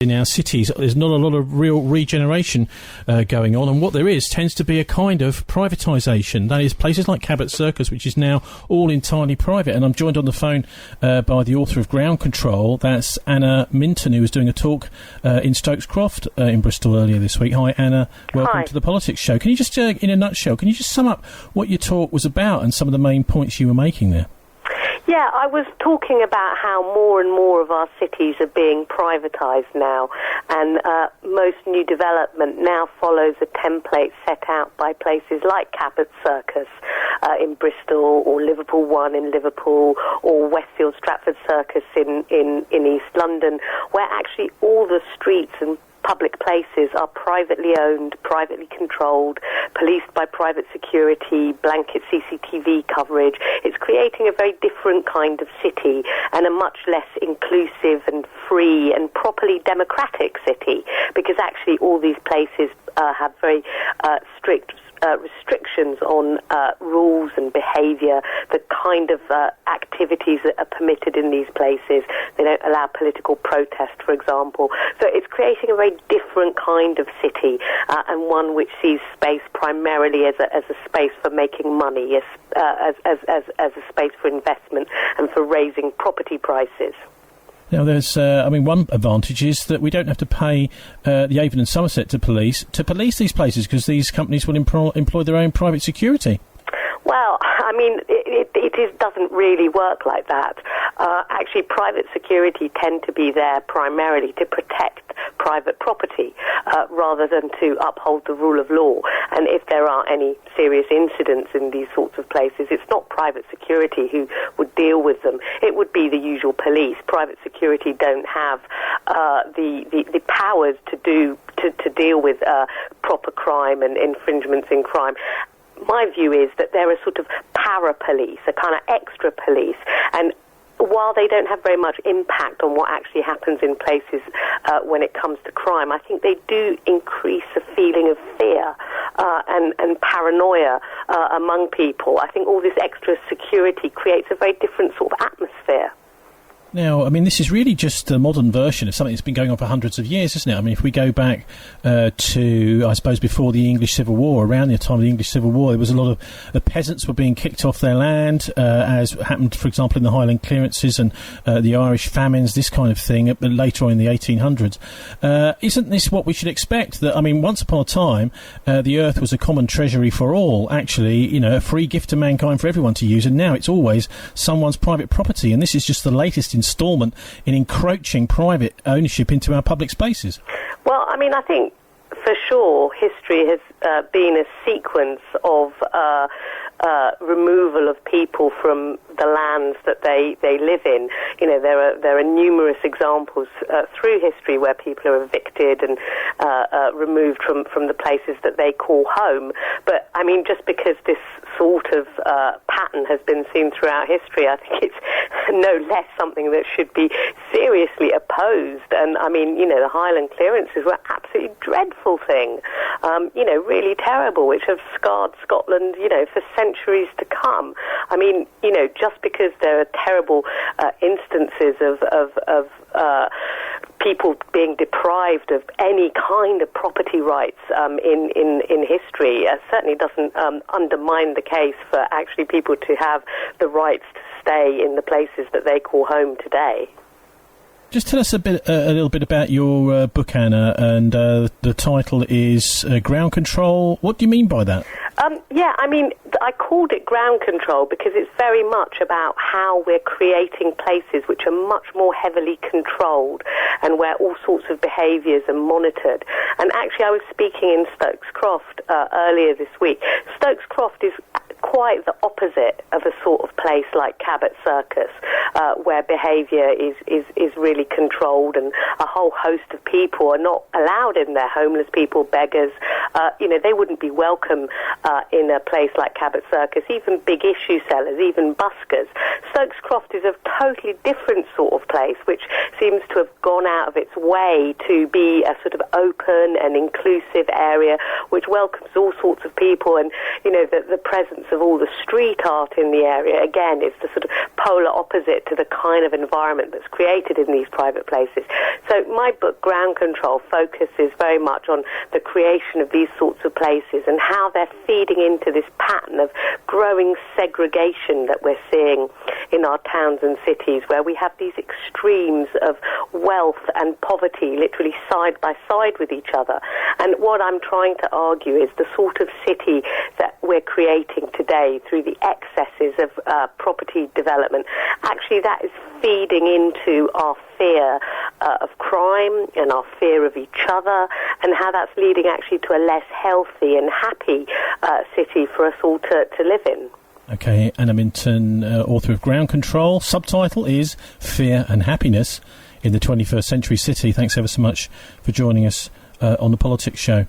in our cities, there's not a lot of real regeneration going on, and what there is tends to be a kind of privatisation. That is, places like Cabot Circus, which is now all entirely private. And I'm joined on the phone by the author of Ground Control, that's Anna Minton, who was doing a talk in Stokes Croft in Bristol earlier this week. Hi, Anna. Welcome to the Politics Show. Can you just, in a nutshell, can you just sum up what your talk was about and some of the main points you were making there? Yeah, I was talking about how more and more of our cities are being privatised now, and most new development now follows a template set out by places like Cabot Circus in Bristol, or Liverpool One in Liverpool, or Westfield Stratford Circus in East London, where actually all the streets and public places are privately owned, privately controlled, policed by private security, blanket CCTV coverage. It's creating a very different kind of city, and a much less inclusive and free and properly democratic city, because actually all these places have very strict restrictions on rules and behaviour, the kind of activities that are permitted in these places. They don't allow political protest, for example. So it's creating a very different kind of city, and one which sees space primarily as a space for making money, as a space for investment and for raising property prices. Now, there's, one advantage is that we don't have to pay the Avon and Somerset to police these places, because these companies will employ their own private security. Well, I mean, it doesn't really work like that. Actually, private security tend to be there primarily to protect private property rather than to uphold the rule of law. And if there are any serious incidents in these sorts of places, it's not private security who would deal with them. It would be the usual police. Private security don't have the powers to deal with proper crime and infringements in crime. My view is that they're a sort of para-police, a kind of extra police, and while they don't have very much impact on what actually happens in places when it comes to crime, I think they do increase a feeling of fear and paranoia among people. I think all this extra security creates a very different sort of atmosphere. Now, I mean, this is really just a modern version of something that's been going on for hundreds of years, isn't it? I mean, if we go back to, I suppose, before the English Civil War, around the time of the English Civil War, there was a lot of the peasants were being kicked off their land, as happened, for example, in the Highland clearances and the Irish famines, this kind of thing, later on in the 1800s. Isn't this what we should expect? That, I mean, once upon a time, the earth was a common treasury for all, actually, a free gift to mankind for everyone to use, and now it's always someone's private property, and this is just the latest instalment in encroaching private ownership into our public spaces. Well, I mean, I think for sure history has been a sequence of removal of people from the lands that they live in. There are numerous examples through history where people are evicted and removed from the places that they call home. But I mean, just because this sort of pattern has been seen throughout history, I think it's no less something that should be seriously opposed. And I mean, the Highland clearances were an absolutely dreadful thing, really terrible, which have scarred Scotland, for centuries to come. I mean, just because there are terrible instances of people being deprived of any kind of property rights in history, certainly doesn't undermine the case for actually people to have the rights to stay in the places that they call home today. Just tell us a little bit about your book, Anna, and the title is Ground Control. What do you mean by that? I called it Ground Control because it's very much about how we're creating places which are much more heavily controlled and where all sorts of behaviours are monitored. And actually, I was speaking in Stokes Croft earlier this week. Stokes Croft is quite the opposite of a sort of place like Cabot Circus, where behaviour is really controlled, and a whole host of people are not allowed in there. Homeless people, beggars, they wouldn't be welcome in a place like Cabot Circus, even big issue sellers, even buskers. Stokes Croft is a totally different sort of place, which seems to have gone out of its way to be a sort of open and inclusive area which welcomes all sorts of people. And, the presence of all the street art in the area, again, is the sort of polar opposite to the kind of environment that's created in these private places. So my book, Ground Control, focuses very much on the creation of these sorts of places and how they're feeding into this pattern of growing segregation that we're seeing in our towns and cities, where we have these extremes of wealth and poverty literally side by side with each other. And what I'm trying to argue is the sort of city that we're creating today through the excesses of property development, actually that is feeding into our fear of crime and our fear of each other, and how that's leading actually to a less healthy and happy city for us all to live in. Okay, Anna Minton, author of Ground Control. Subtitle is Fear and Happiness in the 21st Century City. Thanks ever so much for joining us on the Politics Show.